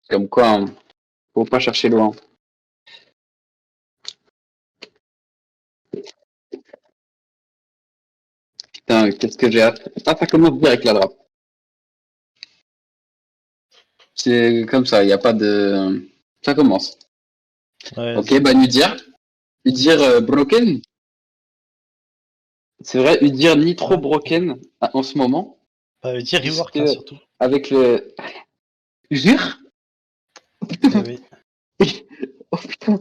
Comme quoi, hein, faut pas chercher loin. Putain, qu'est-ce que j'ai hâte. Ah, ça commence direct la draft. C'est comme ça, il n'y a pas de... Ça commence. Ouais, Ok, bah Udyr. Udyr broken. C'est vrai, Udyr ni trop broken en ce moment. Bah, dire rework, Puisque surtout. avec le... Jure. Eh oui. Oh putain,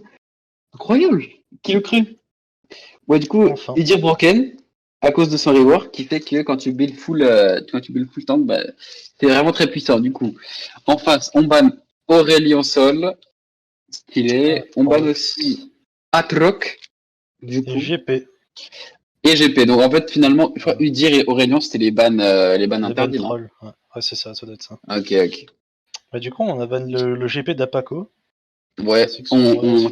incroyable. Qui le cru? Ouais, du coup, Enfin. Udyr broken à cause de son rework qui fait que quand tu build full tank, bah, c'est vraiment très puissant. Du coup, en face, on banne Aurélien Sol, stylé. On banne aussi Atroc, du coup. Et GP. Et GP. Donc en fait, finalement, je crois Udyr et Aurélien, c'était les bans interdits. Troll. Ouais, c'est ça doit être ça. Ok, ok. Bah, du coup, on a ban le GP d'Apaco. Ouais, on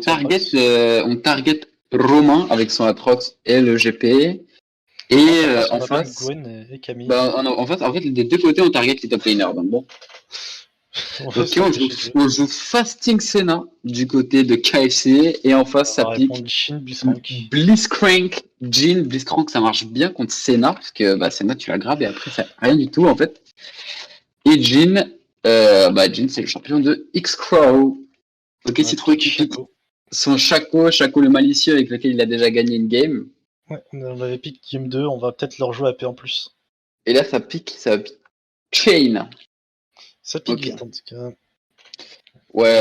target Romain avec son Atrox et le GP. Et en face, Gwen et Camille. bah, en fait, des deux côtés, on target les top laners. Donc bon. Ok, on joue Fasting Senna du côté de KFC et en face, ça pique Blitzcrank. Blitzcrank, ça marche bien contre Senna parce que bah, Senna, tu la grabes et après, ça rien du tout en fait. Et Jhin, Jhin, c'est le champion de X-Crow. Ok, c'est trop équipique. Son Chaco le malicieux avec lequel il a déjà gagné une game. Ouais, on avait pick game 2, on va peut-être leur jouer AP en plus. Et là, ça pique Chain. Ça pique vite en tout cas. Ouais,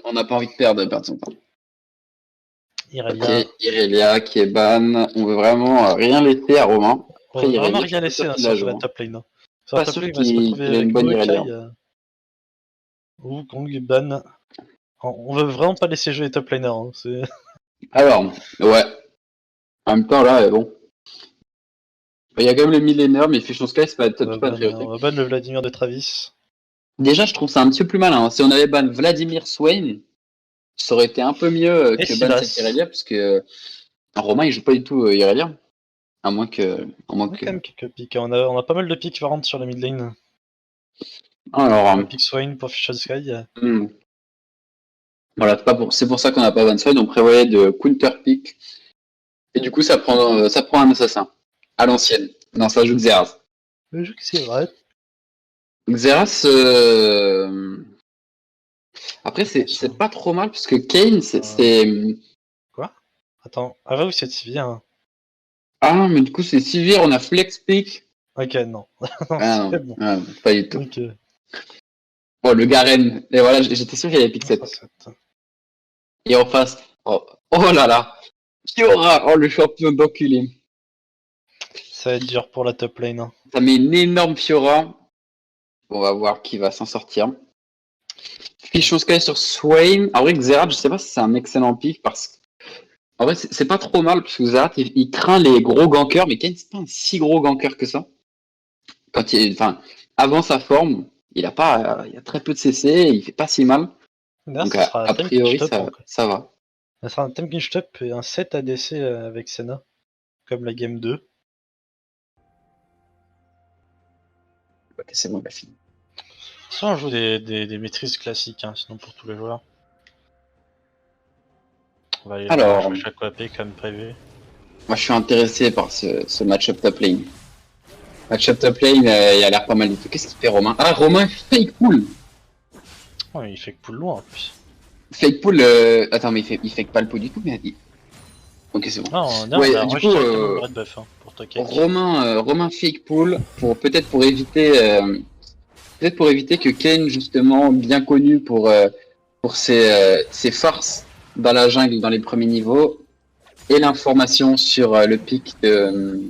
on n'a pas envie de perdre son temps. Irelia. Ok, Irelia qui est ban. On veut vraiment rien laisser à Romain. Après, on veut vraiment rien laisser sur la top lane. Sur Pas la top sûr lane, il va se retrouver avec une bonne Irelia. Ou Kong ban. On veut vraiment pas laisser jouer les top laners. Hein. Alors, ouais. En même temps, là, bon. Il y a quand même le millénaire, mais Fusion Sky, c'est pas priorité. On va ban le Vladimir de Travis. Déjà, je trouve ça un petit peu plus malin. Si on avait ban Vladimir Swain, ça aurait été un peu mieux que ban cette Irelia, parce que Romain, il joue pas du tout Irelia. À moins que. On a quand même quelques pics. On a pas mal de pics variantes sur la mid lane. Alors. Pick Swain pour Fusion Sky. Voilà, c'est pour ça qu'on n'a pas ban Swain, on prévoyait de counter pick. Et du coup, ça prend un assassin. À l'ancienne. Non, ça joue Xerath. Le jeu, c'est vrai. Xerath, après, c'est pas trop mal, parce que Kayn, c'est. Quoi? Attends, avant ou c'est Sivir hein. Ah, mais du coup, c'est Sivir, on a Flex Pick. Ok, non. Non, bon. pas du tout. Okay. Oh, le Garen. Et voilà, j'étais sûr qu'il y avait pick 7. Et en face, oh là là. Fiora, oh le champion d'enculé. Ça va être dur pour la top lane. Hein. Ça met une énorme Fiora. On va voir qui va s'en sortir. Fusion Sky sur Swain. En vrai, Xerath, je sais pas si c'est un excellent pick parce que. En vrai, c'est pas trop mal parce que Xerath, il craint les gros gankers, mais Kayn, c'est pas un si gros ganker que ça. Avant sa forme, il a très peu de CC, il fait pas si mal. Là, donc a priori, ça va. Ça sera un Temkin Top et un 7 ADC avec Senna, comme la game 2. Ok, c'est bon, la fini. Soit on joue des maîtrises classiques, hein, sinon pour tous les joueurs. On va aller jouer chaque AP comme prévu. Moi, je suis intéressé par ce match-up top lane. Match-up top lane, il a l'air pas mal du tout. Qu'est-ce qu'il fait, Romain? Ah, Romain, fake pull. Oh, il fake pull loin en plus. Fake pull, attends, mais il fake pas le pull du tout, mais... Ok, c'est bon. Non, ouais, on a du coup, le red buff hein, pour Tokek. Romain fake pull, peut-être pour éviter que Kayn, justement, bien connu pour ses forces dans la jungle dans les premiers niveaux, ait l'information sur le pic de...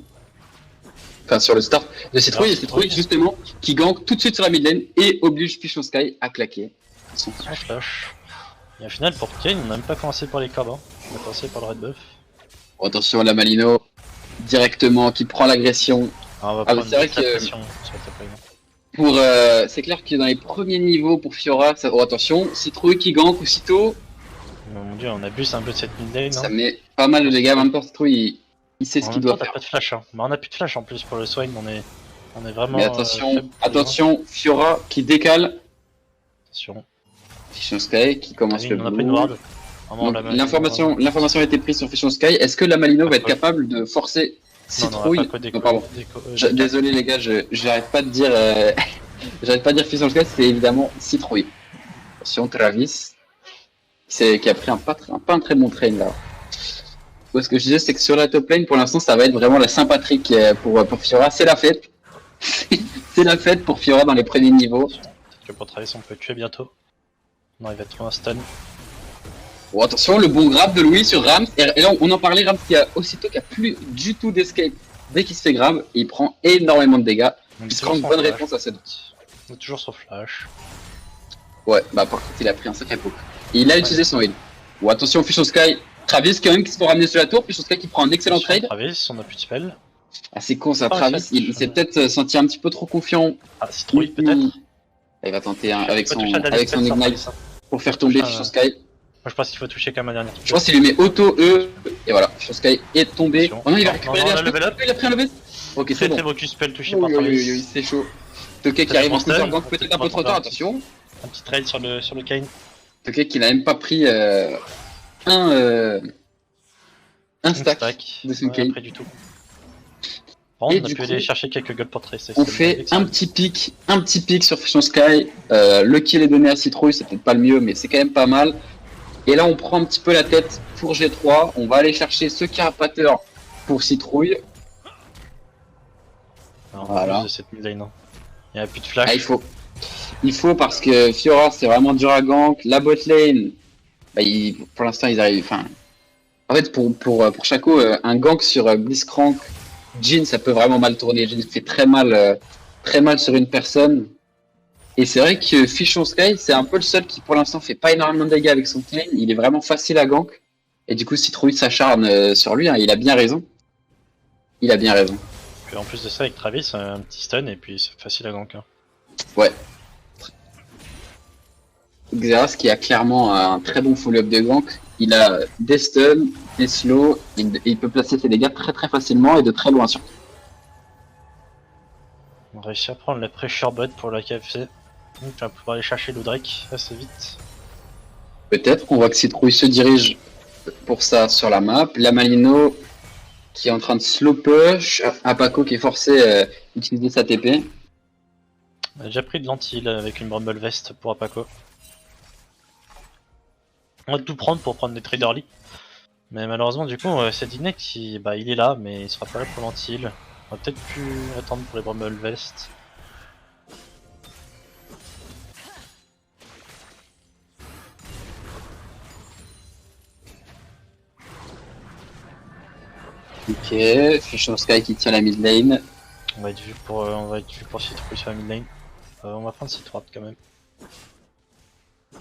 Enfin, sur le start de Citrouille, et Citrouille, justement, qui gank tout de suite sur la mid lane et oblige Fusion Sky à claquer. Et au final, pour Kayn, on n'a même pas commencé par les cards, hein. On a commencé par le red buff. Bon, attention, la Malino, directement, qui prend l'agression. C'est vrai que c'est clair que dans les premiers niveaux pour Fiora, attention, Citrouille qui gank aussitôt. Mon dieu, on abuse un peu de cette mid lane. Ça met pas mal de dégâts, en même temps Citrouille, il sait ce qu'il doit faire. Pas de flash, hein. Mais on a plus de flash en plus pour le Swain, on est vraiment. Mais attention, Fiora qui décale. Attention. Fission Sky qui commence le on a blue. pris une ward. L'information a été prise sur Fission Sky. Est-ce que la Malino va être capable de forcer Citrouille? Non, pardon. Désolé les gars, j'arrête pas de dire j'arrête pas de dire Fission Sky, c'est évidemment Citrouille. Attention Travis, qui a pris un très bon train là. Ce que je disais, c'est que sur la top lane, pour l'instant, ça va être vraiment la Saint-Patrick pour Fiora. C'est la fête. C'est la fête pour Fiora dans les premiers niveaux. Peut-être que pour Travis, on peut tuer bientôt. Non, il va trouver un stun. Bon, attention, le bon grab de Louis sur Rams. Et là, on en parlait, Rams qui a plus du tout d'escape dès qu'il se fait grab. Il prend énormément de dégâts. Il se prend une bonne réponse à cette. Il est toujours sur flash. Ouais, bah par contre, il a pris un sacré coup. Et il a utilisé son heal. Bon, attention, Fission Sky. Travis quand même qui se fait ramener sur la tour. Fission Sky qui prend un excellent trade. Travis, on a plus de spell. Ah, c'est con ça, Travis. Il s'est peut-être senti un petit peu trop confiant. Ah, Citrouille peut-être. Il va tenter avec son Ignite pour faire tomber Fission Sky. Moi je pense qu'il faut toucher quand même un dernier. Je pense qu'il lui met auto E et voilà, Fission Sky est tombé. Oh non, il va récupérer les HP. Il a pris un level. Ok, c'est bon. Très beau Q-spell touché par Travis. C'est chaud. Toké qui arrive en counter gank, peut-être un peu trop tard, attention. Un petit trade sur le Kayn. Toké qui n'a même pas pris un stack de son Kayn. Pas du tout. Bon, on a pu aller chercher quelques golds pour Tracer. On fait un petit pic sur Fission Sky. Le kill est donné à Citrouille, c'est peut-être pas le mieux, mais c'est quand même pas mal. Et là, on prend un petit peu la tête pour G3. On va aller chercher ce carapateur pour Citrouille. Voilà. De cette mid lane, il n'y a plus de flash. Ah, il faut parce que Fiora, c'est vraiment dur à gank. La bot lane, bah, pour l'instant, ils arrivent. Enfin, en fait, pour Shaco, un gank sur Blitzcrank, Jhin, ça peut vraiment mal tourner. Jhin fait très mal sur une personne. Et c'est vrai que Fission Sky, c'est un peu le seul qui pour l'instant fait pas énormément de dégâts avec son lane. Il est vraiment facile à gank. Et du coup, Citrouille s'acharne sur lui. Hein. Il a bien raison. Puis en plus de ça, avec Travis, un petit stun et puis c'est facile à gank. Hein. Ouais. Xerath qui a clairement un très bon follow-up de gank. Il a des stuns, des slows. Il peut placer ses dégâts très très facilement et de très loin surtout. On a réussi à prendre la pressure bot pour la KFC. Donc tu vas pouvoir aller chercher le Drake assez vite. Peut-être, on voit que Citrouille se dirige pour ça sur la map. La Malino qui est en train de slow push. Apako qui est forcé d'utiliser sa TP. On a déjà pris de l'anti avec une Bramble Vest pour Apako. On va tout prendre pour prendre des trades early. Mais malheureusement du coup c'est Ignite il est là mais il sera pas là pour l'anti. On va peut-être plus attendre pour les Bramble Vest. Ok, Fission Sky qui tient la mid lane. On va être vu pour Citrouille sur la mid lane. On va prendre Citrouille quand même. On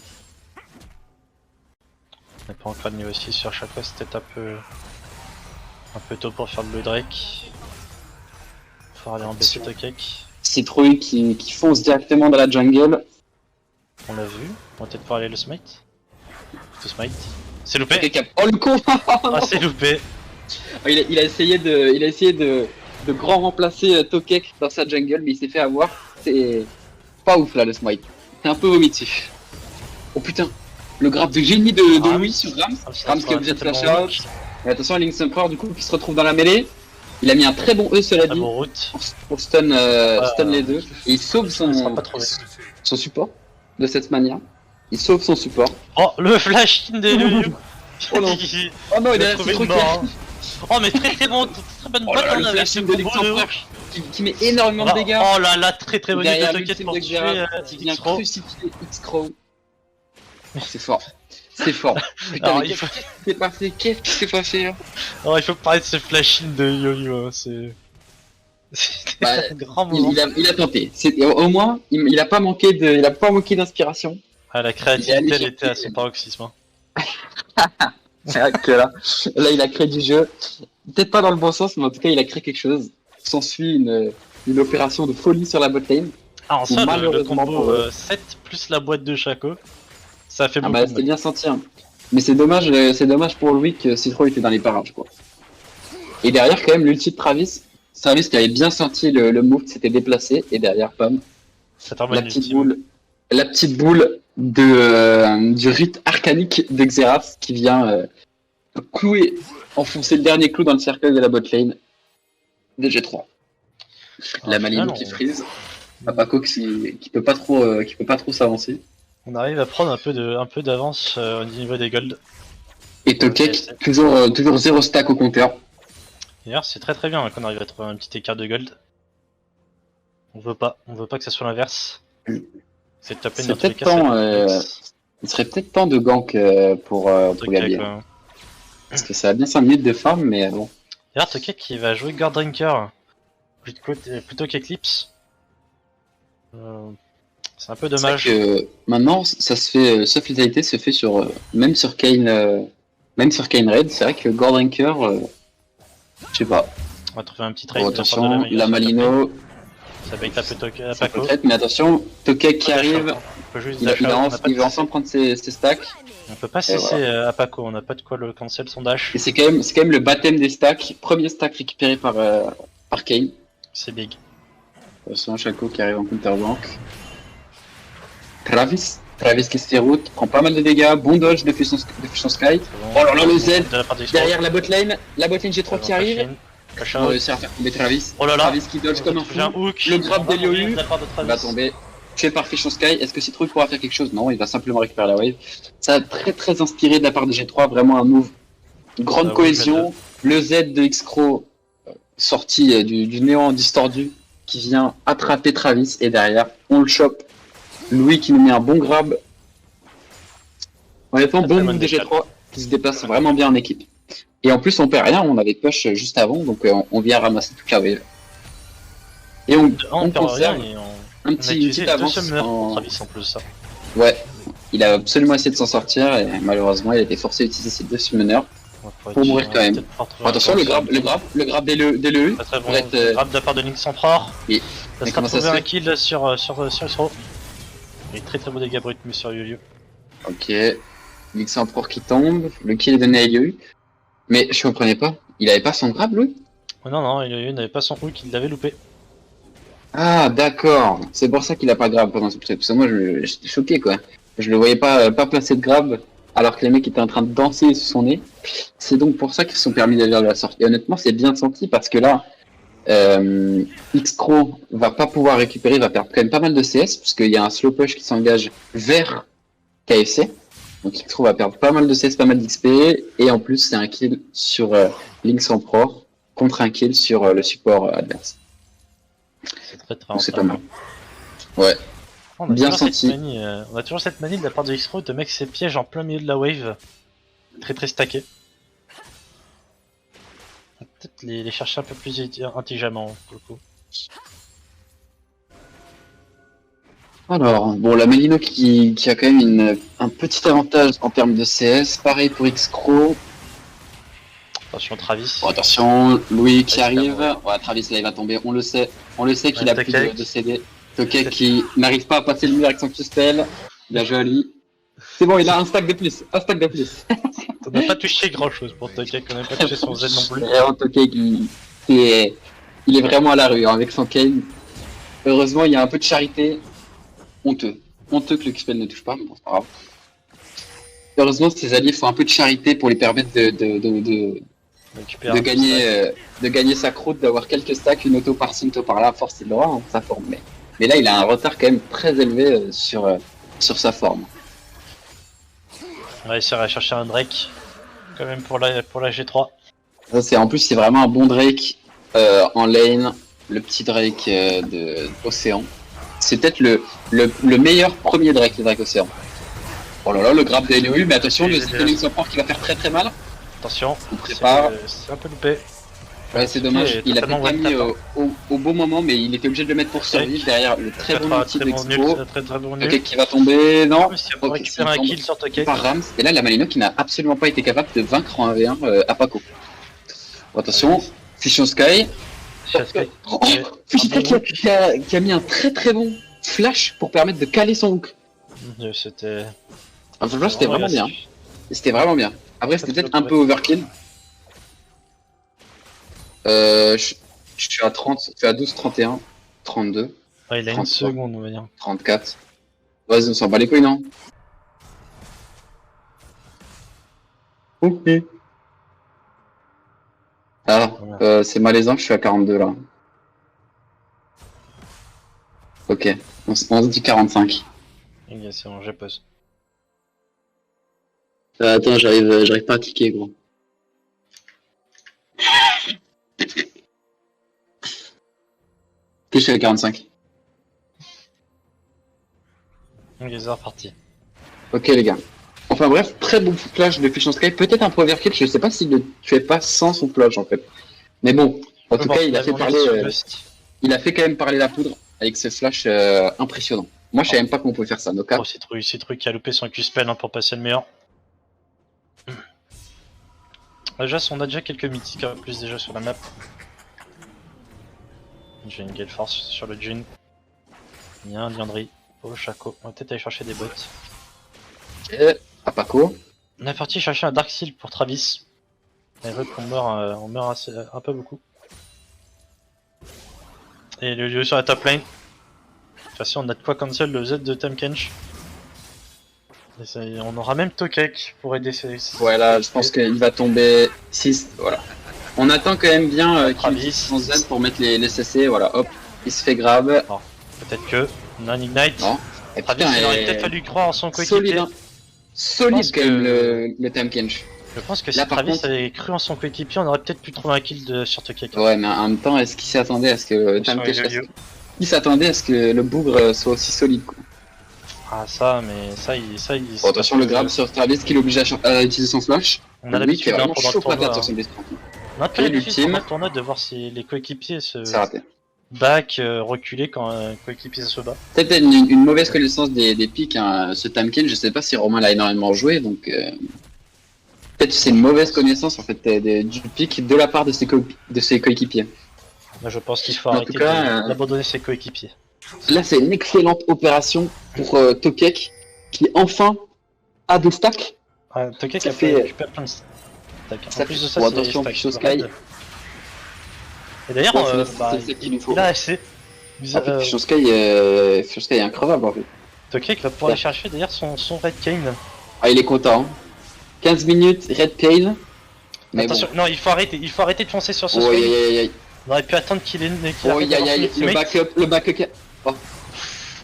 n'est pas encore de niveau 6 sur chaque fois, c'était un peu tôt pour faire le Drake. Faut aller embêter Tokek. Citrouille qui fonce directement dans la jungle. On l'a vu, on va peut-être pouvoir aller le smite. Le smite. C'est loupé. Oh le con. Ah c'est loupé. Il a essayé de grand remplacer Tokek dans sa jungle, mais il s'est fait avoir. C'est pas ouf là le smite. C'est un peu vomitif. Oh putain, le grab de génie de Louis sur Rams. Rams qui est obligé de flash out. Et attention à Link's Emperor du coup qui se retrouve dans la mêlée. Il a mis un très bon E cela dit pour stun les deux. Et il sauve son support de cette manière. Il sauve son support. Oh le flash in de Yu. Oh non. Oh non, il a trouvé mort. Oh mais très bonne bataille avec ce combo de qui met énormément de dégâts. Oh là là, très bonne de Toket pour tuer qui vient crucifier X-Crow. C'est fort. C'est fort. Putain, mais qu'est-ce qui s'est passé Alors il faut parler de ce flash in de Yo-Yo, c'est un grand moment. Il a tenté. Au moins, il a pas manqué d'inspiration. Ah, la créativité elle était à son paroxysme. C'est vrai que là, il a créé du jeu. Peut-être pas dans le bon sens, mais en tout cas, il a créé quelque chose. S'ensuit une opération de folie sur la botlane. Ah, en soi, le combo 7 plus la boîte de Shaco, ça fait beaucoup. Ah bah, c'était bien senti. Hein. Mais c'est dommage pour Louis que Citrouille était dans les parages, quoi. Et derrière, quand même, l'ulti de Travis qui avait bien senti le move qui s'était déplacé. Et derrière, pam, la petite boule du rite arcanique de Xerath qui vient clouer, enfoncer le dernier clou dans le cercueil de la botlane de G3. La Malino qui freeze, Apako qui peut pas trop s'avancer. On arrive à prendre un peu d'avance au niveau des golds. Et Tokek toujours 0 stack au compteur. D'ailleurs, c'est très bien qu'on arrive à trouver un petit écart de gold. On veut pas que ça soit l'inverse. C'est top lane dans tous les cas. Il serait peut-être temps de gank pour Gabi. Parce que ça a bien 5 minutes de farm, mais bon. D'ailleurs, Tokek qui va jouer Gordrinker plutôt qu'Eclipse. C'est un peu dommage. Que maintenant, ça se fait, sauf létalité se fait même sur Kane Red. C'est vrai que Gordrinker, je sais pas. On va trouver un petit trade. Attention, la Malino. Ça va être un peu Apako. Mais attention, Tokek qui arrive. Il va enfin prendre ses stacks. On peut pas cesser Apako, on n'a pas de quoi le cancel son dash. Et c'est quand même le baptême des stacks. Premier stack récupéré par Kane. C'est big. Attention, Shaco qui arrive en counterbank. Travis qui se déroute, prend pas mal de dégâts, bon dodge de Fusion Sky. Bon, oh là là, le Z derrière la botlane G3 qui arrive. On va réussir à faire tomber Travis. Oh là là, Travis qui dodge comme un fou. Le grab d'Eliolu va tomber. Tué par Fusion Sky. Est-ce que Citrouille pourra faire quelque chose? Non, il va simplement récupérer la wave. Ça a très inspiré de la part de G3, vraiment un move. Grande cohésion. Le Z de X-Crow sorti du néant distordu qui vient attraper Travis et derrière on le chope. Louis qui nous met un bon grab. Honnêtement, bon move de G3 qui se déplace vraiment bien en équipe. Et en plus, on perd rien, on avait push juste avant, donc on vient ramasser toute la wave. Et on conserve un petit avance en Travis en plus ça. Ouais, il a absolument essayé de s'en sortir et malheureusement, il a été forcé d'utiliser ses 2 summoners pour mourir quand même. Attention, le grab d'Eliolu. Très très bon, grab de la part de Link Emperor. Ça sera trouvé un kill sur Isro. Et très beau dégâts bruts mis sur Yulio. Ok, Link Emperor qui tombe, le kill est donné à Yulio. Mais je comprenais pas, il avait pas son grab lui? Non, il n'avait pas son hook, il l'avait loupé. Ah d'accord, c'est pour ça qu'il a pas grab pendant ce truc. Parce que moi j'étais choqué quoi. Je le voyais pas placer de grab alors que les mecs étaient en train de danser sous son nez. C'est donc pour ça qu'ils se sont permis d'aller vers la sortie. Et honnêtement c'est bien senti parce que là, X-Crow va pas pouvoir récupérer, il va perdre quand même pas mal de CS puisqu'il y a un slow push qui s'engage vers KFC. Donc X-Crow va perdre pas mal de CS, pas mal d'XP et en plus c'est un kill sur Lynx Emperor contre un kill sur le support adverse. C'est très donc c'est pas mal. Ouais. Bien senti. On a toujours cette manie de la part de X-Crow de mettre ses pièges en plein milieu de la wave. Très stacké. Peut-être les chercher un peu plus intelligemment pour le coup. Alors, bon, la Malino qui a quand même un petit avantage en termes de CS. Pareil pour X-Crow. Attention Travis. Bon, attention, Louis qui arrive. Ouais, Travis là il va tomber, on le sait qu'il a plus de CD. Tokek qui n'arrive pas à passer le mur avec son Q-Spell. Bien joué à lui. C'est bon, il a un stack de plus. On n'a pas touché grand chose pour Tokek, on n'a pas touché son Z non plus. Tokek il est vraiment à la rue hein, avec son Kane. Heureusement il y a un peu de charité. Honteux que le Q-Spell ne touche pas, mais bon c'est pas grave. Heureusement ses alliés font un peu de charité pour lui permettre de gagner sa croûte, d'avoir quelques stacks, une auto par-ci, une auto par-là, force il l'aura, hein, sa forme. Mais là il a un retard quand même très élevé sur sa forme. On va essayer de chercher un Drake quand même pour la G3. En plus c'est vraiment un bon Drake en lane, le petit Drake de Océan. C'est peut-être le meilleur premier Drake, le Drake Océan. Oh là là, le grab d'Eliolu, mais attention, le Lynx Emperor qui va faire très mal. Attention, on prépare. C'est un peu loupé. Ouais, c'est dommage, il a peut-être mis au bon moment, mais il était obligé de le mettre pour survivre derrière le très bon ulti d'Expo. Tokek qui va tomber, non. Il va récupérer un kill sur Tokek. Par Rams, et là la Malino qui n'a absolument pas été capable de vaincre en 1v1 Apako. Attention, Fusion Sky. Fusion Sky qui a mis un très bon flash pour permettre de caler son hook. C'était vraiment bien. C'était vraiment bien. Après c'était peut-être un peu overkill. Je suis à 30, je suis à 12, 31, 32. Ouais, il a 33, une seconde, on va dire. 34. Vas-y, on s'en bat les couilles, non? Ok. Ah, c'est malaisant, je suis à 42 là. Ok, on se dit 45. Ok, c'est bon, je pose. Attends, j'arrive pas à cliquer, gros. Je suis à 45. Ok, c'est reparti. Ok les gars. Enfin bref, très bon flash de Fusion Sky. Peut-être un Powerkill, je sais pas s'il ne tuait pas sans son flash en fait. Mais bon, en tout cas, il a fait parler. Il a fait quand même parler la poudre avec ce flash impressionnant. Moi, je savais même pas qu'on pouvait faire ça, Noka. Oh, c'est truc qui a loupé son Q-spell hein, pour passer le meilleur. Déjà, on a déjà quelques mythiques en plus déjà sur la map. J'ai une Gale Force sur le June. Il y a un Liandry. Oh, Chaco. On va peut-être aller chercher des bots. À Paco. On est parti chercher un Dark Seal pour Travis. Il veut qu'on meurt, on meurt assez, un peu beaucoup. Et le lieu sur la top lane. De toute façon, on a de quoi cancel le Z de Tahm Kench. On aura même Tokek pour aider ces. Voilà, je pense qu'il va tomber 6. Voilà. On attend quand même bien qu'il utilise son Z pour mettre les CC. Voilà, hop, il se fait grab. Peut-être que non-ignite. Non. Et Travis, il aurait peut-être fallu croire en son coéquipier. Solide, hein. Solide quand même le Tahm Kench. Je pense que si Travis avait cru en son coéquipier, on aurait peut-être pu trouver un kill sur Tokek. Ouais, mais en même temps, est-ce qu'il s'attendait à ce que Tahm Kench. Il s'attendait à ce que le bougre soit aussi solide, quoi. Ah ça, mais ça il... Bon, attention le grab sur Travis qui l'oblige à utiliser son flash. On a l'habitude pendant le tournoi, sur son destin. On a l'habitude pendant le tournoi de voir si les coéquipiers se back, reculer quand un coéquipier se bat. Peut-être une mauvaise connaissance des pics, hein, ce Tahm Kench, je sais pas si Romain l'a énormément joué, donc peut-être c'est une mauvaise connaissance en fait du pic de la part de ses coéquipiers. Moi, je pense qu'il faut arrêter d'abandonner ses coéquipiers. Là, c'est une excellente opération pour Tokek qui enfin a des stacks. Tokek a récupéré plein de stacks. En plus de ça, attention, Fusion Sky. Et d'ailleurs, il a assez. Fusion Sky est increvable en fait. Tokek va pouvoir aller chercher d'ailleurs son Red Cane. Ah, il est content. 15 minutes, Red Cane. Mais attention, bon. Non, il faut arrêter de foncer sur ce swing. On aurait pu attendre qu'il ait le backup.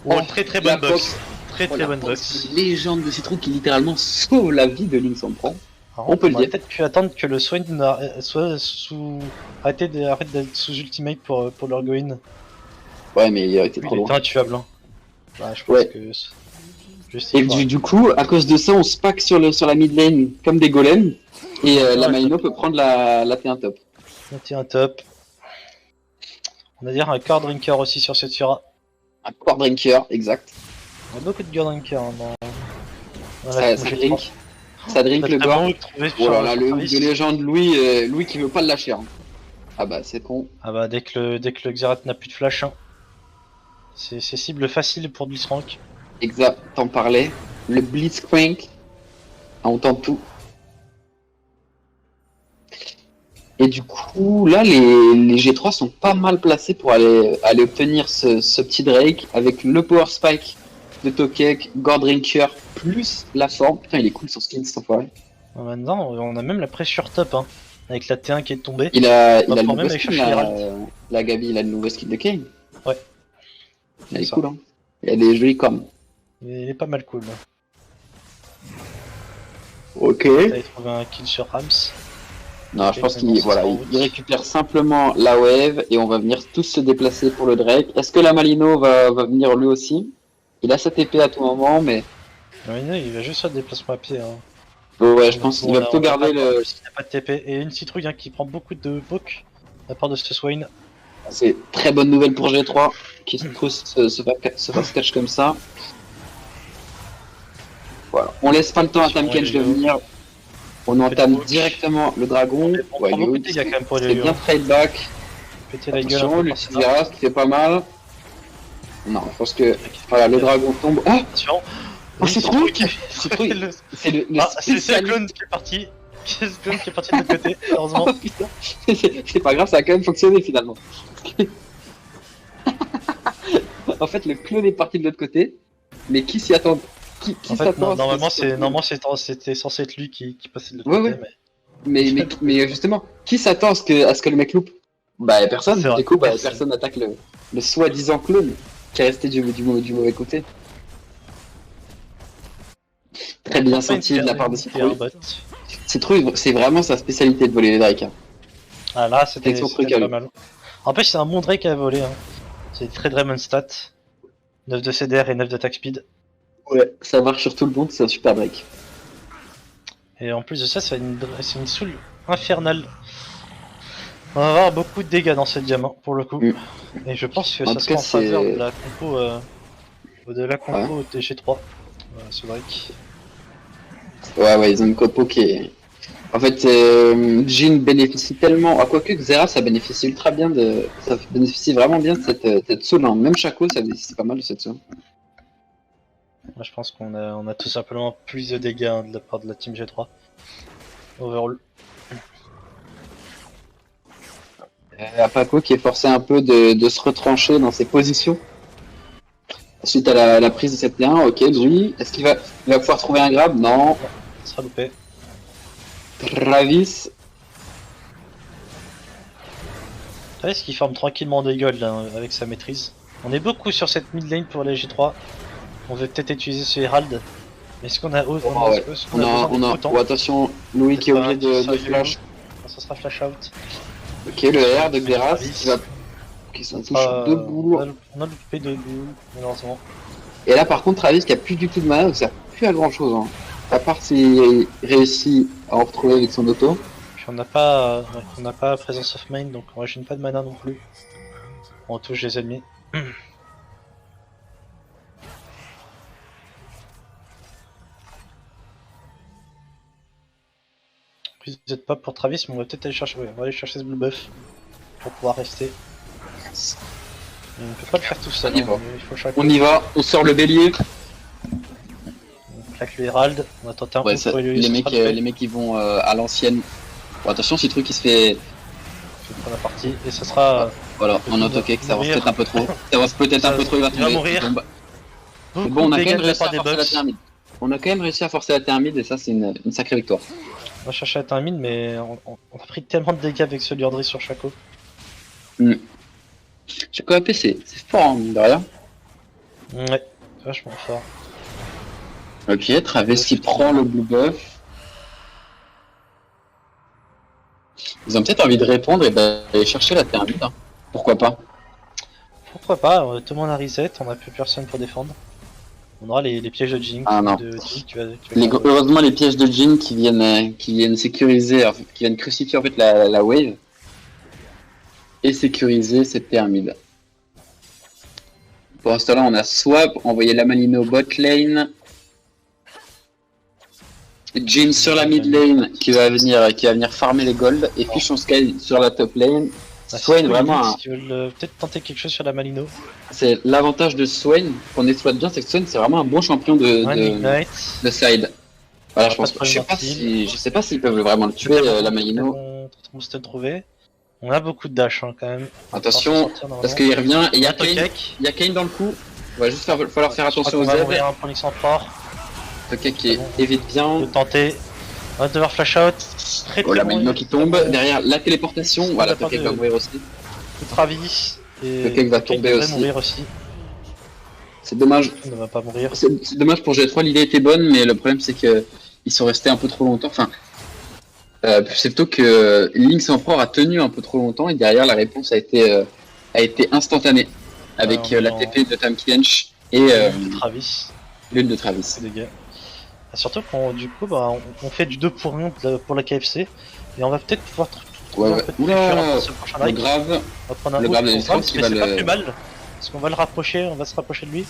Oh, très bonne box. Très bonne box. Légende de Citron qui littéralement sauve la vie de Link Sempron. On peut le dire. Peut-être pu attendre que le Swain soit sous. Arrête d'être sous ultimate pour leur go in. Ouais, mais il a été trop loin. Il était intuable. Hein. Bah, je pense que. Et du coup, à cause de ça, on se pack sur la mid lane comme des golems. Et la Malino peut prendre la T1 top. La T1 top. On va dire un core drinker aussi sur cette Sura. Un core drinker, exact. On a beaucoup de core drinkers ça drink le gore. Oh là là, le de légende Louis qui veut pas le lâcher. Hein. Ah bah c'est con. Ah bah dès que le Xerath n'a plus de flash, hein. C'est cible facile pour Blitzcrank. Exact, t'en parlais. Le Blitzcrank. Ah, on tente tout. Et du coup, là, les G3 sont pas mal placés pour aller obtenir ce petit Drake avec le Power Spike de Tokek, Gordrinker, plus la forme. Putain, il est cool son skin, cet enfoiré. Maintenant, on a même la pressure top, hein, avec la T1 qui est tombée. Il a le nouveau skin, la Gabi, il a le nouveau skin de Kane. Ouais. Il est cool, hein. Il a des jolis coms. Il est pas mal cool. Ok. Il a trouvé un kill sur Rams. Non, je pense qu'il récupère simplement la wave et on va venir tous se déplacer pour le Drake. Est-ce que la Malino va venir lui aussi? Il a sa TP à tout moment, mais... Malino, il va juste faire des déplacements à pied. Hein. Ouais, je pense qu'il va plutôt garder le... Il n'y a pas de TP. Et une citrouille hein, qui prend beaucoup de poke de la part de ce Swain. C'est très bonne nouvelle pour G3, qui se fasse catch comme ça. Voilà. On laisse pas le temps à Tahm Kench de venir. On entame directement le dragon. Ouais, c'est bien trade back. Attention, le Xerath qui fait pas mal. Non, je pense que voilà, le dragon tombe. Oh, oh c'est trop. C'est le clone qui est parti. C'est le clone qui est parti de l'autre côté, heureusement. C'est pas grave, ça a quand même fonctionné finalement. En fait, le clone est parti de l'autre côté. Mais qui s'y attend? Qui En fait, s'attend à ce normalement, que c'était censé être lui qui passait de l'autre Ouais, côté, ouais. mais... Mais justement, qui s'attend à ce que le mec loupe? Bah personne. C'est vrai, Du coup, bah personne. personne attaque le soi-disant clone qui est resté du mauvais côté. Très bien Enfin, senti de la part de une Citrouille. bot. Citrouille, c'est vraiment sa spécialité de voler les drakes. Hein. Ah là, C'est son truc c'était à pas lui. mal. En plus, c'est un bon Drake à voler. Hein. C'est très Draymond stat. 9 de CDR et 9 d'attaque speed. Ouais, ça marche sur tout le monde, c'est un super drake. Et en plus de ça, c'est une soul infernale. On va avoir beaucoup de dégâts dans cette diamant pour le coup. Mm. Et je pense que En ça tout sera cas, en faveur c'est. de la compo, TG3. Ce Drake. Ouais, ils ont une compo qui est. En fait, Jhin bénéficie tellement. Ah, quoique Xerath, ça bénéficie ultra bien de. Ça bénéficie vraiment bien de cette soul. Hein. Même Shaco, ça bénéficie pas mal de cette soul. Moi, je pense on a tout simplement plus de dégâts hein, de la part de la team G3. Overall. Apako qui est forcé un peu de se retrancher dans ses positions. Suite à la prise de cette terrain, ok, Druid, est-ce qu'il va pouvoir trouver un grab? Non. Ça sera loupé. Travis, Travis qui forme tranquillement des golds là, avec sa maîtrise. On est beaucoup sur cette mid lane pour les G3. On veut peut-être utiliser ce Herald. Mais est-ce qu'on a, ouais. est-ce qu'on a besoin d'autant? Oh, attention, Louis qui est obligé de flash. Ça sera flash out. Ok, le R de Xerath qui s'en touche deux boules. On a loupé 2 boules, malheureusement. Et là, par contre, Travis qui a plus du tout de mana, donc ça sert plus à grand chose. Hein. À part s'il réussit à en retrouver avec son auto. Puis on n'a pas présence of mind, donc on régène pas de mana non plus. On touche les ennemis. Vous êtes pas pour Travis, mais on va peut-être aller chercher, ouais, on va aller chercher ce blue buff pour pouvoir rester. On ne peut pas le faire tout seul, On y va. il faut chaque On y va, on sort le bélier. On claque le Herald, on va tenter un Ouais, coup ça, pour lui les mecs ils vont à l'ancienne. Bon, attention, si le truc il se fait. Je prends la partie et ça sera. Voilà, en auto-cake, ça avance peut-être un peu trop. Ça avance peut-être un peu trop, il va tomber. mourir. Mais bon, on a quand même réussi à des forcer la thermite. On a quand même réussi à forcer la thermite et ça, c'est une sacrée victoire. On va chercher à atteindre mine, mais on a pris tellement de dégâts avec ce Liordry sur Shaco. Shaco AP, c'est fort, hein, mine de rien. Ouais, vachement fort. Ok, Travis qui prend le blue buff. Ils ont peut-être envie de répondre et d'aller chercher la thermite. Hein. Pourquoi pas? Pourquoi pas, tout le monde a reset, on a plus personne pour défendre. On aura les pièges de Jing Heureusement, les pièges de Jhin qui viennent sécuriser, qui viennent crucifier en fait la wave et sécuriser cette thermide. Pour l'instant là, on a swap, envoyer la Malino bot lane, Jhin sur la mid lane qui va venir farmer les gold et Fichon Sky sur la top lane. Swain vraiment. Ils veulent peut-être tenter quelque chose sur la Malino. C'est l'avantage de Swain qu'on exploite bien, c'est que Swain c'est vraiment un bon champion de side. Voilà, je sais pas s'ils peuvent vraiment le tuer la Malino. On se trouver. On a beaucoup de dash hein, quand même. Attention, parce qu'il revient et il y a Kane dans le coup. Il va juste falloir faire attention aux Z. Tokek qui évite bien. De tenter. On va devoir flash out. Oh la Malino qui tombe. Derrière la téléportation. Voilà, Tokek va mourir aussi. Travis. Tokek va tomber aussi. C'est dommage. Il ne va pas mourir. C'est dommage pour G3, l'idée était bonne, mais le problème c'est que ils sont restés un peu trop longtemps. Enfin, c'est plutôt que Lynx Emperor a tenu un peu trop longtemps et derrière la réponse a été instantanée avec la TP de Tam Kench et Travis. L'une de Travis. Surtout qu'on du coup on fait du 2 pour 1 pour la KFC et on va peut-être pouvoir le grave. On va prendre un le grave mais c'est pas plus mal parce qu'on va le rapprocher, on va se rapprocher de lui.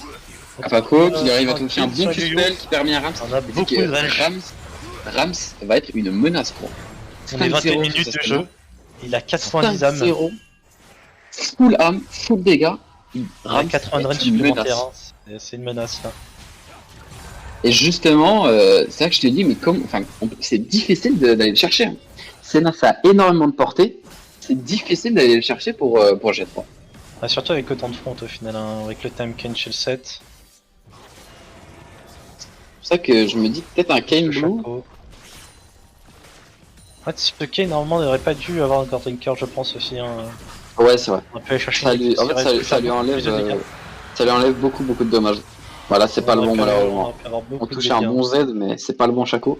Apako qui arrive à toucher un bon Q-spell qui permet à Rams. On a beaucoup de Rams va être une menace pour. On est 21 minutes de jeu. Il a 90 âmes. Full âme, full dégâts. Il a 80 de range supplémentaire. C'est une menace là. Et justement, c'est ça que je te dis, mais c'est difficile d'aller le chercher. Senna, ça a énormément de portée. C'est difficile d'aller le chercher pour G3. Surtout avec autant de front au final, hein, avec le time Kench et le set. pour ça que je me dis peut-être un Kane Blue. En fait, ce Kane normalement n'aurait pas dû avoir un Gordrinker, je pense aussi. Hein. Ouais, c'est vrai. On peut aller chercher Ça lui, en fait, ça lui enlève beaucoup de dommages. Voilà, c'est pas le bon malheureusement. On touche un bon Z, mais c'est pas le bon Shaco.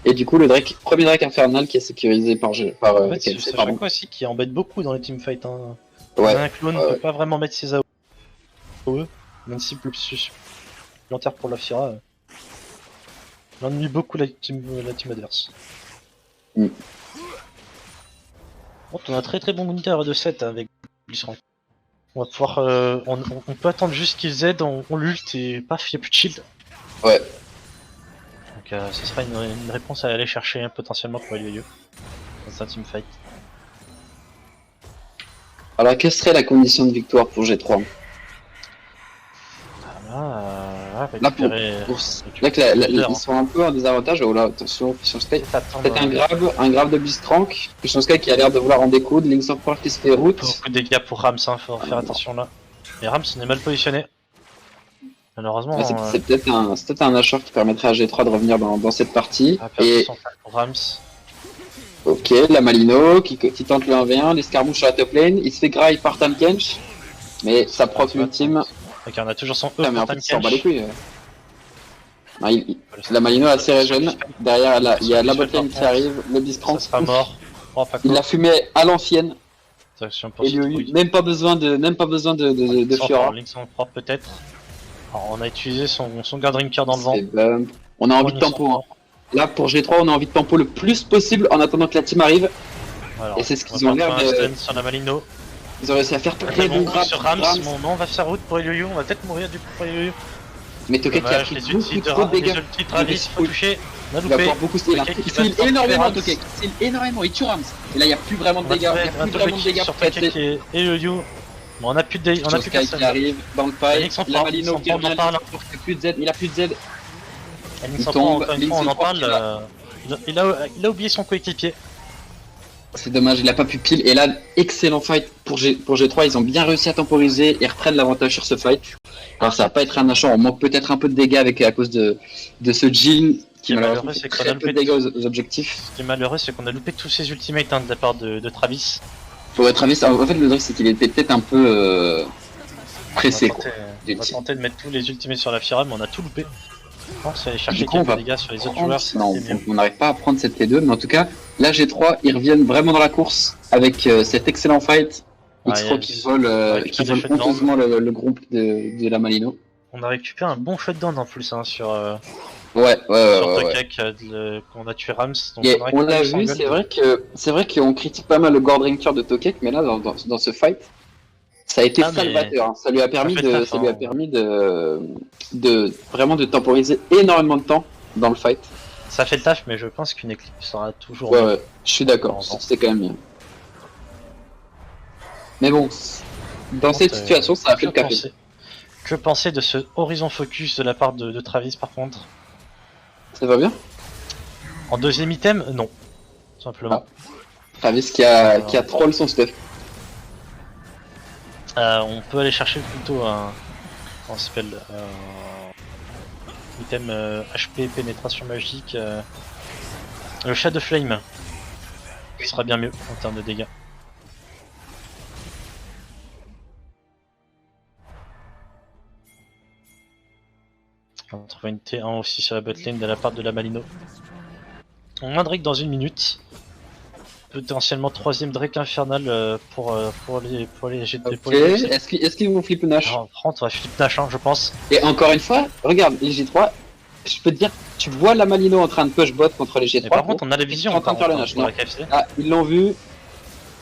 Et du coup, le premier Drake infernal qui est sécurisé par en fait, c'est Shaco aussi qui embête beaucoup dans les teamfights. Hein. Ouais. Un clone ne peut pas vraiment mettre ses AOE, même si plus supplémentaire pour la Fira. Il ennuie beaucoup la team adverse. Bon, on a un très bon moniteur de 7 avec Blitzcrank. On va pouvoir. On peut attendre juste qu'ils aident, on l'ult et paf, y'a plus de shield. Ouais. Donc ce sera une réponse à aller chercher potentiellement pour Elioyo dans un teamfight. Alors, quelle serait la condition de victoire pour G3? Là, ils sont un peu en désavantage. Oh là, attention, Puissance Sky. Peut-être un grab de Blitzcrank. Puissance Sky qui a l'air de vouloir en découdre. Link's of Power qui se fait route. Beaucoup de dégâts pour Rams, hein, faut faire attention là. Mais Rams n'est mal positionné. Malheureusement. C'est peut-être un Nashor qui permettrait à G3 de revenir dans cette partie. Et pour Rams. Ok, la Malino qui tente le 1v1, l'escarmouche sur la top lane. Il se fait graille par Tamkench. Mais sa proc ultime. Ok, on a toujours son E. Mais en fait, il s'en bat les couilles. La Malino est assez jeune. Derrière, il y a la botlane qui arrive. Le Blitzcrank. Ça sera mort. Il l'a fumé à l'ancienne. Et même pas besoin de Fiora. Peut-être. On a utilisé son Gardrinker dans le vent. On a envie de tempo. Hein. Là, pour G3, on a envie de tempo le plus possible en attendant que la team arrive. Alors, et c'est ce qu'ils ont l'air de. Sur la Malino. Ils ont réussi à faire très bon grab sur Rams. On va faire route pour Elioyo. On va peut-être mourir du coup pour Elioyo. Mais Tokek qui a pris beaucoup trop de dégâts. Travis, faut toucher. On a loupé. Il va pouvoir beaucoup steal. Il steal énormément Tokek. Il steal énormément. Il tue Rams. Et là, il n'y a plus vraiment de dégâts. Il n'y a plus vraiment de dégâts sur Tokek et Elioyo. On a plus de dégâts. On a plus personne. Qui arrive dans le pipe. La Malino qui revient. Il a plus de Z. Il tombe. On en parle. Il a oublié son coéquipier. C'est dommage, il a pas pu pile. Et là, excellent fight pour G3. Ils ont bien réussi à temporiser et reprennent l'avantage sur ce fight. Alors ça va pas être un achat, on manque peut-être un peu de dégâts à cause de ce Jhin qui malheureusement fait très peu de dégâts aux objectifs. Ce qui est malheureux, c'est qu'on a loupé tous ses ultimates de la part de Travis. Pour Travis, en fait le truc c'est qu'il était peut-être un peu pressé. On va tenter de mettre tous les ultimates sur la Fira, mais on a tout loupé. Je pense aller chercher quelques dégâts sur les autres joueurs. Non, on n'arrive pas à prendre cette T2, mais en tout cas, là G3, ils reviennent vraiment dans la course avec cet excellent fight. X-Ro qui vole honteusement le groupe de la Malino. On a récupéré un bon shutdown en plus hein, sur Tokek qu'on a tué Rams. Donc on l'a vu, c'est vrai qu'on critique pas mal le Gordrinker de Tokek, mais là dans ce fight, ça a été salvateur. Hein. Ça lui a permis de vraiment de temporiser énormément de temps dans le fight. Ça fait le taf, mais je pense qu'une éclipse sera toujours. Ouais, je suis d'accord. C'est quand même bien. Mais bon, dans cette situation, ça a fait le café. Que penser de ce horizon focus de la part de Travis par contre? Ça va bien? En deuxième item, non. Tout simplement. Travis qui a troll son stuff. On peut aller chercher plutôt un spell item HP pénétration magique. Le Shadow Flame. Ce sera bien mieux en termes de dégâts. On trouve une T1 aussi sur la botlane de la part de la Malino. On a un Drake dans 1 minute. Potentiellement 3ème Drake infernal pour les GT. Ok, est-ce qu'ils vont flip Nash? Alors, on va flip Nash, hein, je pense. Et encore une fois, regarde, les G3, je peux te dire, tu vois la Malino en train de push bot contre les G3. Mais par contre, on a la vision en train de faire le Nash. La KFC. Ah, ils l'ont vu.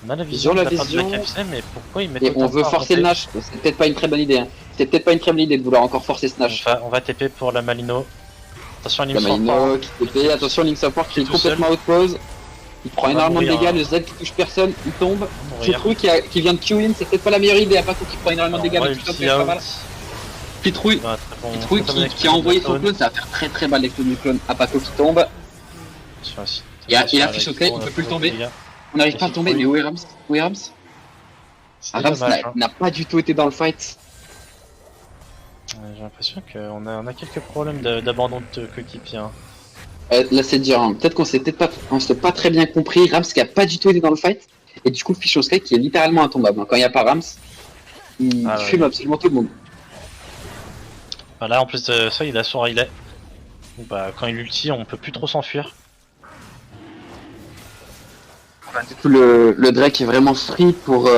On a la vision de la part de la KFC, mais pourquoi ils mettent et on veut forcer le Nash, c'est peut-être pas une très bonne idée. Hein. C'est peut-être pas une très bonne idée de vouloir encore forcer ce Nash. On va TP pour la Malino. Attention à la Malino qui TP, attention Link's of Power qui est complètement outpose. Il prend énormément de dégâts, le Z qui touche personne, il tombe. Pitrouille qui vient de Q-in, c'est peut-être pas la meilleure idée, Apako qui prend énormément de dégâts, mais tu pas mal. Pitrouille qui a envoyé son clone, ça va faire très mal l'explosion du clone. Apako qui tombe. Il a fiché au clé, on peut plus le tomber. On n'arrive pas à tomber, mais où est Rams? Rams n'a pas du tout été dans le fight. J'ai l'impression qu'on a quelques problèmes d'abandon de coéquipier. Hein. Là c'est dur, hein. Peut-être on s'est pas très bien compris. Rams qui a pas du tout été dans le fight. Et du coup Fish Sky qui est littéralement intombable. Quand il n'y a pas Rams, il fume absolument tout le monde. Bah là en plus de ça il a son relais. Bah quand il ulti on peut plus trop s'enfuir. Du coup le Drake est vraiment free pour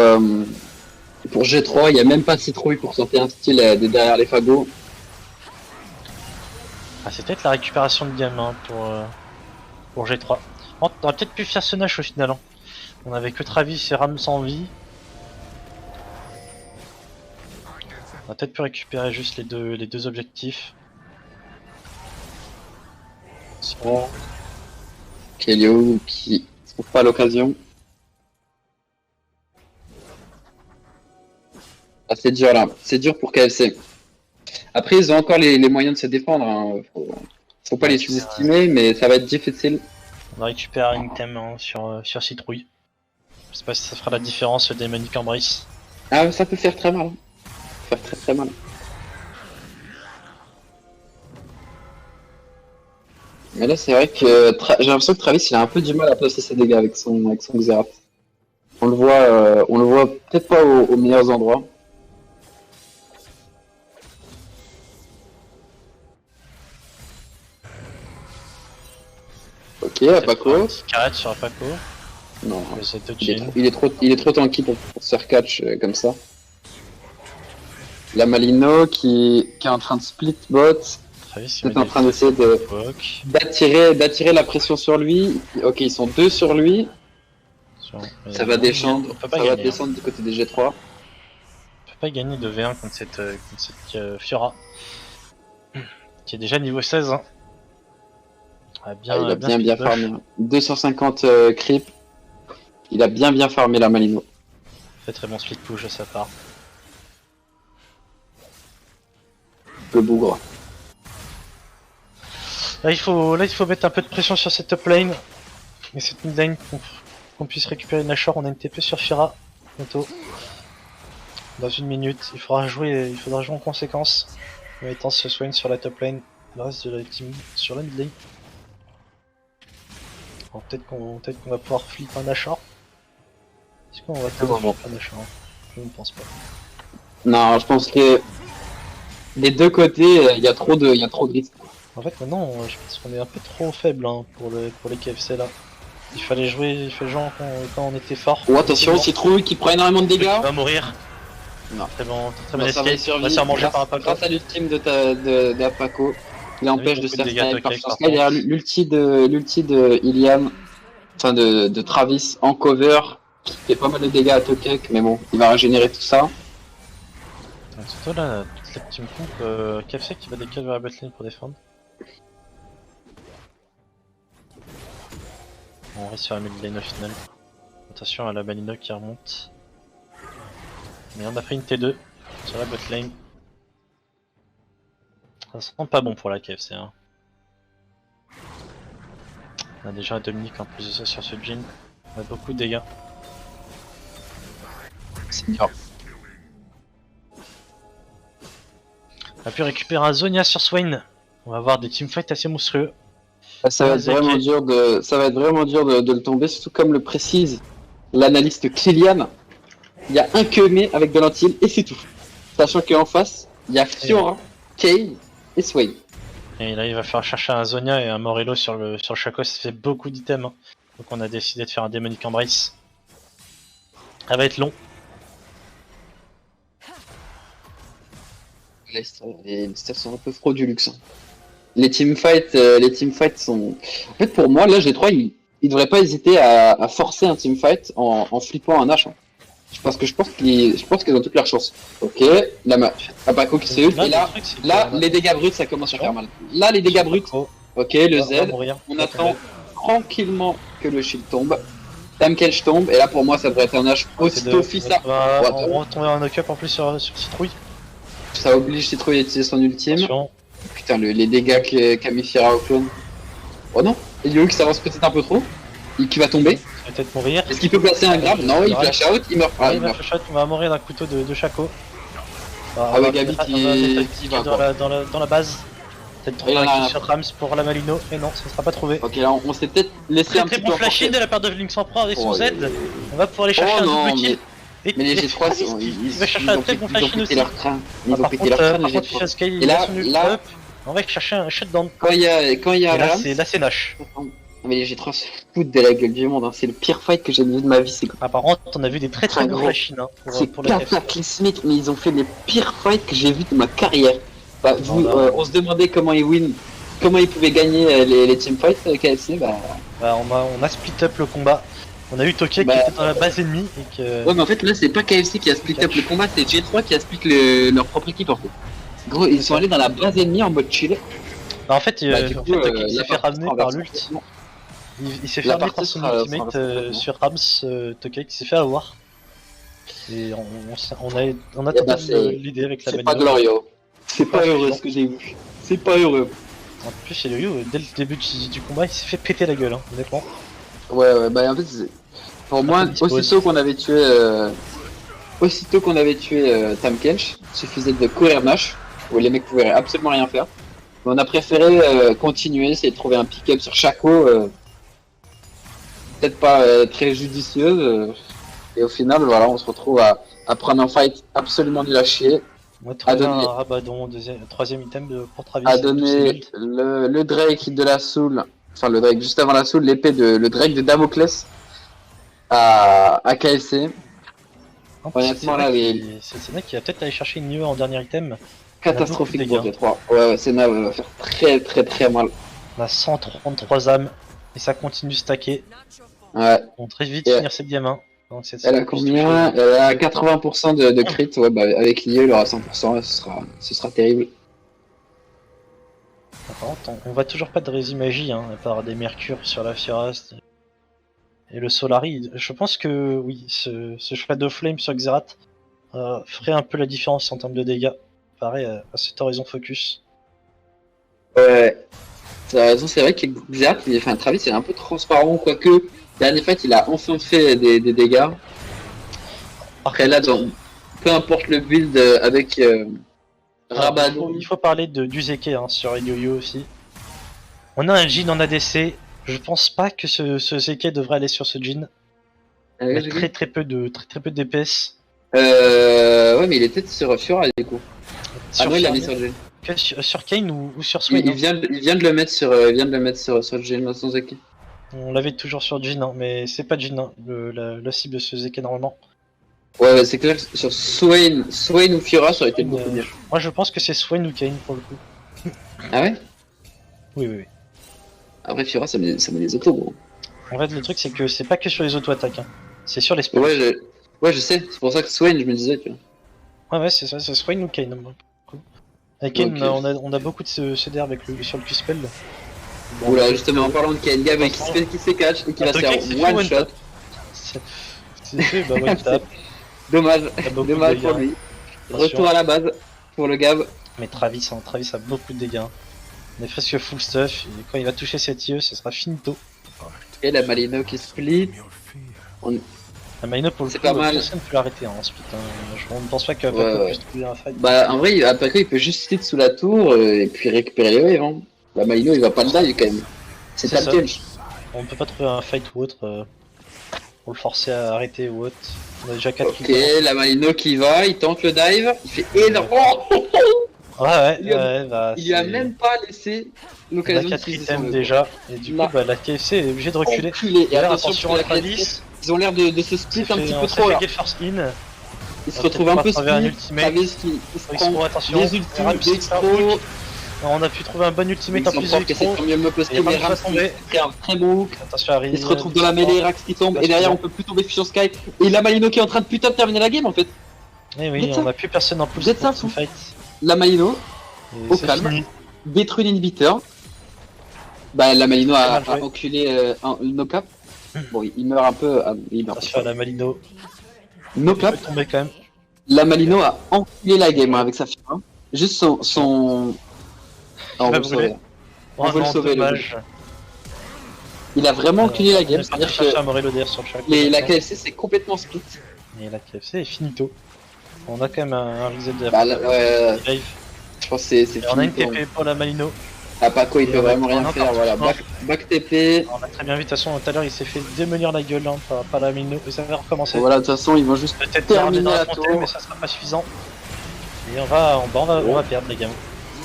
G3, il n'y a même pas de citrouille pour sortir un style derrière les fagots. Ah, c'est peut-être la récupération de game hein, pour G3. On aurait peut-être pu faire ce Nash au final. Hein. On avait que Travis et Ram sans vie. On a peut-être pu récupérer juste les deux objectifs. Kelio qui ne trouve pas l'occasion. Ah, c'est dur là, c'est dur pour KFC. Après, ils ont encore les moyens de se défendre. Hein. Faut pas les sous-estimer, mais ça va être difficile. On va récupérer une thème hein, sur Citrouille. Je sais pas si ça fera la différence des Manic Embrace. Ah, ça peut faire très mal. Ça peut faire très mal. Mais là, c'est vrai que j'ai l'impression que Travis il a un peu du mal à placer ses dégâts avec son Xerath. On le voit peut-être pas aux meilleurs endroits. Ok, Apaco. Carrette sur Apaco. Non, il est trop tanky pour se faire catch comme ça. La Malino qui est en train de split bot. Qui est en train d'essayer d'attirer la pression sur lui. Ok, ils sont deux sur lui. Ça va descendre, descendre du côté des G3. On peut pas gagner de V1 contre cette Fiora. Qui est déjà niveau 16. Hein. Il a bien farmé. 250 creep. Il a bien farmé la Malino. Très bon split push de sa part. Le bougre. Là il faut mettre un peu de pression sur cette top lane. Et cette mid lane qu'on puisse récupérer une Nashor. On a une TP sur Fiora bientôt. Dans une minute. Il faudra jouer en conséquence. En mettant ce Swain sur la top lane. Le reste de la team sur la mid lane. Peut-être qu'on va pouvoir flip un Nashor. Est-ce qu'on va pouvoir flip un Nashor? Je ne pense pas. Non, je pense que des deux côtés, il y a trop de risques. En fait, maintenant, je pense qu'on est un peu trop faible hein, pour les KFC là. Il fallait jouer genre quand on était fort. Oh, attention, Citrouille qui prend énormément de dégâts. Il va mourir. Non. Très bon escape. Il va se faire manger par Apaco. Grâce à l'ultime d'Apaco, il empêche de se faire snipe par Fish Sky. Derrière l'ulti de Ilian, enfin de Travis en cover, qui fait pas mal de dégâts à Tokek, mais bon, il va régénérer tout ça. C'est toi là, toute la team comp KFC qui va décaler vers la botlane pour défendre. On reste sur la mid lane au final. Attention à la Malino qui remonte. Mais on a pris une T2 sur la botlane. Ça sent pas bon pour la KFC. Hein. On a déjà un Dominique en plus de ça sur ce Jhin. On a beaucoup de dégâts. C'est dur. On a pu récupérer un Zonia sur Swain. On va avoir des teamfights assez monstrueux. Ça va être vraiment dur de le tomber, surtout comme le précise l'analyste Kylian. Il y a un Kemé avec de l'antil et c'est tout. Sachant qu'en face, il y a Fiora, Kay et Swain. Et là, il va falloir chercher un Zonia et un Morello sur le Shaco. Ça fait beaucoup d'items. Hein. Donc on a décidé de faire un Demonic Embrace. Ça va être long. Les stats sont un peu frauduleux. Hein. Les teamfights sont... En fait, pour moi, là, G3, ils devraient pas hésiter à forcer un teamfight en flippant un H. Hein. Parce que je pense qu'ils ont toutes leurs chances. Ok, Apaco qui s'est ult, et là, les dégâts bruts, ça commence à faire mal. Là, les dégâts bruts, ok, le Z, on attend tranquillement que le shield tombe. Tamkelch tombe, et là, pour moi, ça devrait être un H aussitôt Fissa. On va tomber en knock-up en plus sur Citrouille. Ça oblige Citrouille à utiliser son ultime. Putain, les dégâts qu'a mis Fiora au clone. Oh non, Elio qui s'avance peut-être un peu trop. Qui va tomber. Peut-être mourir. Est-ce qu'il peut placer un grab? Non, il flash out, il meurt. Ah, il va flash out, on va mourir d'un couteau de Shaco. Ah ouais, Gabi qui va dans la base. Peut-être trouver un kill sur Rams pour la Malino, mais non, ça sera pas trouvé. Ok, là on s'est peut-être laissé un petit peu. Très bon flash-in de la part de Lynx en pro avec son Z. On va pouvoir aller chercher un double kill. Mais les G3, il va chercher un très bon flash-in aussi. Ils ont pété leur crâne, par les contre, G3. Et là, on va chercher un shutdown. Quand il y a là, c'est Nash. Mais les G3 se foutent de la gueule du monde, hein. C'est le pire fight que j'ai vu de ma vie. Par contre, on a vu des très bons flash-in. C'est cataclysmique, mais ils ont fait les pires fights que j'ai vu de ma carrière. Bah, on se demandait comment ils pouvaient gagner les teamfights KFC. On a split up le combat. On a eu Tokia qui était dans la base ennemie et que... Ouais, mais en fait là c'est pas KFC qui a split up le combat, c'est G3 qui a split leur propre équipe en fait. Gros, ils sont allés dans la base ennemie en mode chill. En fait, Tokia s'est fait ramener par l'ult. Il s'est fait ramener par son ultimate sur Rams, Tokia qui s'est fait avoir. Et on a tenté l'idée avec la Malino. C'est pas glorieux. C'est pas heureux ce que j'ai vu. C'est pas heureux. En plus, chez Ryu, dès le début du combat, il s'est fait péter la gueule, honnêtement. Ouais, bah en fait, pour moi, aussitôt qu'on avait tué Tahm Kench, il suffisait de courir Nash, où les mecs pouvaient absolument rien faire. Mais on a préféré continuer, essayer de trouver un pick-up sur Shaco, peut-être pas très judicieuse, et au final, voilà, on se retrouve à prendre un fight absolument nul à chier. On va trouver un Rabadon, troisième item pour Travis. A donné le Drake de la Soul, enfin le Drake juste avant la Soul, le Drake de Damoclès à KFC. Honnêtement là, c'est Senna qui va peut-être aller chercher une Nioh en dernier item. Catastrophique pour G3. Ouais, Senna va faire très mal. On a 133 âmes et ça continue de stacker. Ouais. On va très vite finir cette game 1. Donc, elle a combien? Elle a 80% de crit, ouais, bah avec Nioh elle aura 100%, ce sera terrible. Par contre, on voit toujours pas de Résimagie, à part des Mercure sur la Firas et le Solari. Je pense que oui, ce Shred of Flame sur Xerath ferait un peu la différence en termes de dégâts, pareil à cet horizon focus. Ouais, t'as raison, c'est vrai que Xerath, Travis il est un peu transparent, quoique dernier fight il a enfin fait des dégâts. Après là, peu importe le build avec Rabadon. Il faut parler du Zeke sur Yo-Yo aussi. On a un Jhin en ADC. Je pense pas que ce Zeke devrait aller sur ce Jhin. Il a très peu de DPS. Ouais, mais il était sur Fiora du coup. Non, il l'a mis sur Jhin. Sur Kayn ou sur Swain. Il vient de le mettre sur Jhin sans Zeke. On l'avait toujours sur Jhin, mais c'est pas Jhin la cible de ce Zeke normalement. Ouais, c'est clair que sur Swain ou Fiora ça aurait été beaucoup mieux. Moi je pense que c'est Swain ou Kayn pour le coup. Ah ouais? Oui. Après Fiora ça met les autos gros. En fait le truc c'est que c'est pas que sur les auto-attaques, c'est sur les spells. Ouais je sais, c'est pour ça que Swain je me disais tu vois. Ouais c'est ça, c'est Swain ou Kayn. Avec Kayn on a beaucoup de CDR sur le Q-spell. Bon, oula justement en parlant de Kayn, Gab qui s'est catch et qui va se faire one shot. C'est fait, bah one tap. Dommage pour lui. Retour à la base pour le Gab. Mais Travis a beaucoup de dégâts. On est presque full stuff, et quand il va toucher cette IE, ce sera finito. Et la Malino qui split. La Malino pour le coup, personne ne peut l'arrêter en split. Je ne pense pas qu'elle puisse trouver un fight. Bah en vrai, après il peut juste split sous la tour et puis récupérer les waves. La Malino il va pas le die quand même. C'est Tahm Kench. On peut pas trouver un fight ou autre pour le forcer à arrêter ou autre. On a déjà 4 kills. Ok, la Malino qui va, il tente le dive, il fait énorme. Ouais, il lui a même pas laissé l'occasion de utiliser son déjà. Et du coup, la KFC est obligée de reculer. Et attention à Travis. Ils ont l'air de se split un petit peu trop là. Il se retrouve un peu split. Travis qui se prend des ultimes, des extros. On a pu trouver un bon ultimate en plus de extro. Il crée un très bon hook. Il se retrouve dans la mêlée, Rax qui tombe. Et derrière, on peut plus tomber sur Sky. Et la Malino qui est en train de putain de terminer la game en fait. Eh oui, on a plus personne en plus. Vous êtes ça, fou. La Malino, au calme, détruit l'inhibiteur. Bah, la Malino a enculé un no-cap. Bon, il meurt un peu. Il meurt. Attention à la Malino. No-cap. La Malino a enculé la game avec sa fille. Juste son... on va le sauver. Il a vraiment enculé la game. C'est-à-dire que sur le chat. la KFC c'est complètement split. Et la KFC est finito. On a quand même un reset de la Bah, là, live. je pense que c'est Et on a une fini. TP pour la Malino. Ah, Paco, il Et peut on a vraiment rien encore faire. tout Voilà, ça. back TP. On a très bien vu, de toute façon, tout à l'heure il s'est fait démolir la gueule hein, par la Malino. Et ça va recommencer. Voilà, de toute façon, ils vont juste Peut-être terminer dans la la montée, tour. mais ça sera pas suffisant. Et on va perdre les games.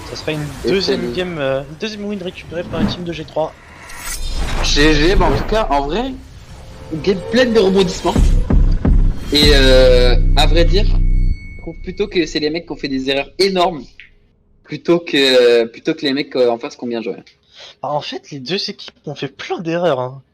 Ça sera une Et deuxième c'est game, une deuxième win récupérée par la team de G3. GG, bah en tout cas, en vrai, game pleine de rebondissements. Et à vrai dire, je trouve plutôt que c'est les mecs qui ont fait des erreurs énormes plutôt que les mecs en face qui ont bien joué. En fait, les deux équipes ont fait plein d'erreurs. Hein.